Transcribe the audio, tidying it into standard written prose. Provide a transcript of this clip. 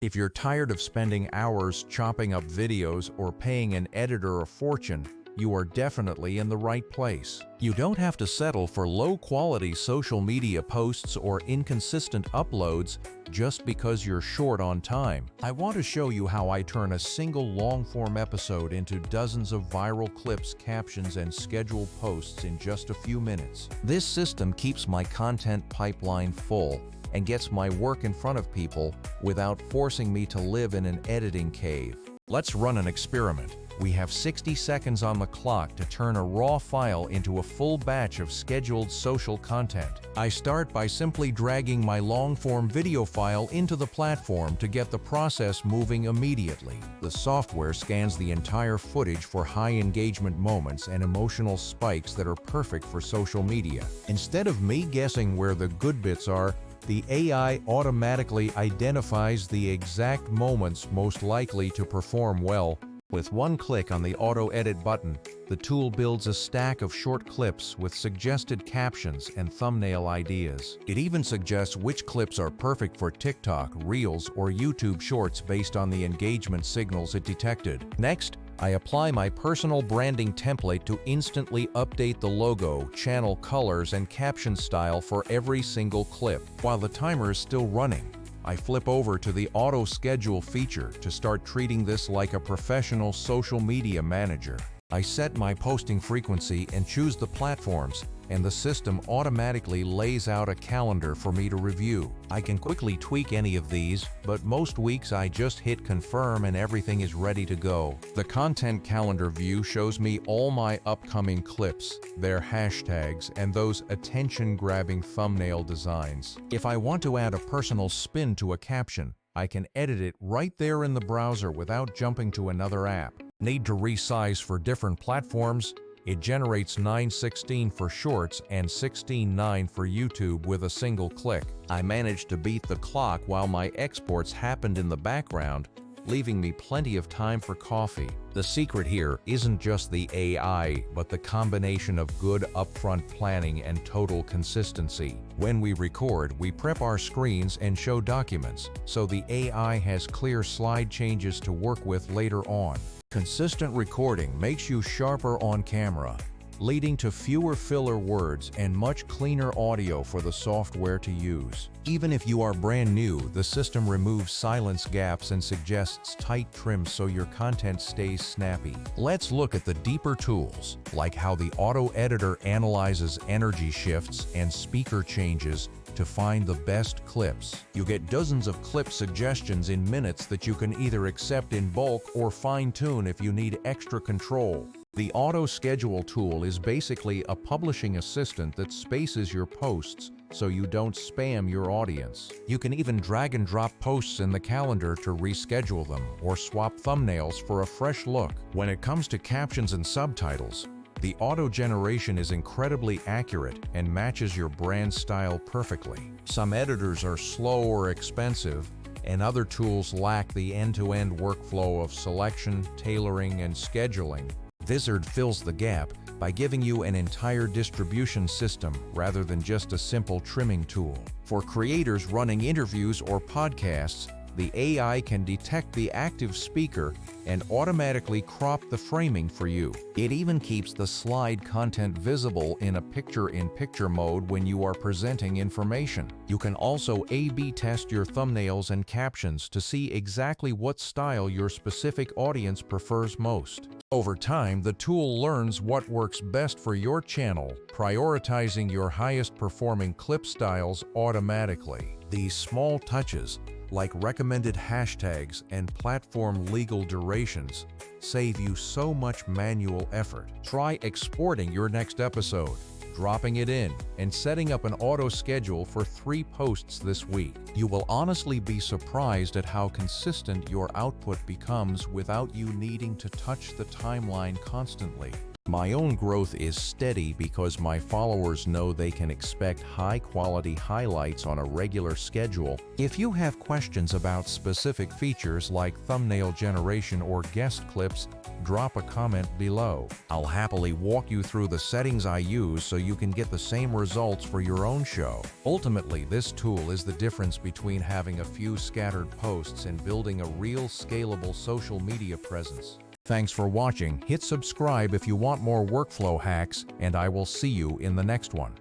If you're tired of spending hours chopping up videos or paying an editor a fortune, you are definitely in the right place. You don't have to settle for low-quality social media posts or inconsistent uploads just because you're short on time. I want to show you how I turn a single long-form episode into dozens of viral clips, captions, and scheduled posts in just a few minutes. This system keeps my content pipeline full and gets my work in front of people without forcing me to live in an editing cave. Let's run an experiment. We have 60 seconds on the clock to turn a raw file into a full batch of scheduled social content. I start by simply dragging my long-form video file into the platform to get the process moving immediately. The software scans the entire footage for high engagement moments and emotional spikes that are perfect for social media. Instead of me guessing where the good bits are, the AI automatically identifies the exact moments most likely to perform well. With one click on the Auto Edit button, the tool builds a stack of short clips with suggested captions and thumbnail ideas. It even suggests which clips are perfect for TikTok, Reels, or YouTube Shorts based on the engagement signals it detected. Next, I apply my personal branding template to instantly update the logo, channel colors, and caption style for every single clip. While the timer is still running, I flip over to the Auto Schedule feature to start treating this like a professional social media manager. I set my posting frequency and choose the platforms, and the system automatically lays out a calendar for me to review. I can quickly tweak any of these, but most weeks I just hit confirm and everything is ready to go. The content calendar view shows me all my upcoming clips, their hashtags, and those attention-grabbing thumbnail designs. If I want to add a personal spin to a caption, I can edit it right there in the browser without jumping to another app. Need to resize for different platforms? It generates 9:16 for Shorts and 16:9 for YouTube with a single click. I managed to beat the clock while my exports happened in the background, leaving me plenty of time for coffee. The secret here isn't just the AI, but the combination of good upfront planning and total consistency. When we record, we prep our screens and show documents, so the AI has clear slide changes to work with later on. Consistent recording makes you sharper on camera, leading to fewer filler words and much cleaner audio for the software to use. Even if you are brand new, the system removes silence gaps and suggests tight trims so your content stays snappy. Let's look at the deeper tools, like how the auto editor analyzes energy shifts and speaker changes to find the best clips. You get dozens of clip suggestions in minutes that you can either accept in bulk or fine-tune if you need extra control. The Auto Schedule tool is basically a publishing assistant that spaces your posts so you don't spam your audience. You can even drag and drop posts in the calendar to reschedule them or swap thumbnails for a fresh look. When it comes to captions and subtitles, the auto generation is incredibly accurate and matches your brand style perfectly. Some editors are slow or expensive, and other tools lack the end-to-end workflow of selection, tailoring, and scheduling. Vizard fills the gap by giving you an entire distribution system rather than just a simple trimming tool. For creators running interviews or podcasts, the AI can detect the active speaker and automatically crop the framing for you. It even keeps the slide content visible in a picture-in-picture mode when you are presenting information. You can also A/B test your thumbnails and captions to see exactly what style your specific audience prefers most. Over time, the tool learns what works best for your channel, prioritizing your highest-performing clip styles automatically. These small touches, like recommended hashtags and platform legal durations, save you so much manual effort. Try exporting your next episode, dropping it in, and setting up an auto schedule for 3 posts this week. You will honestly be surprised at how consistent your output becomes without you needing to touch the timeline constantly. My own growth is steady because my followers know they can expect high-quality highlights on a regular schedule. If you have questions about specific features like thumbnail generation or guest clips, drop a comment below. I'll happily walk you through the settings I use so you can get the same results for your own show. Ultimately, this tool is the difference between having a few scattered posts and building a real scalable social media presence. Thanks for watching. Hit subscribe if you want more workflow hacks, and I will see you in the next one.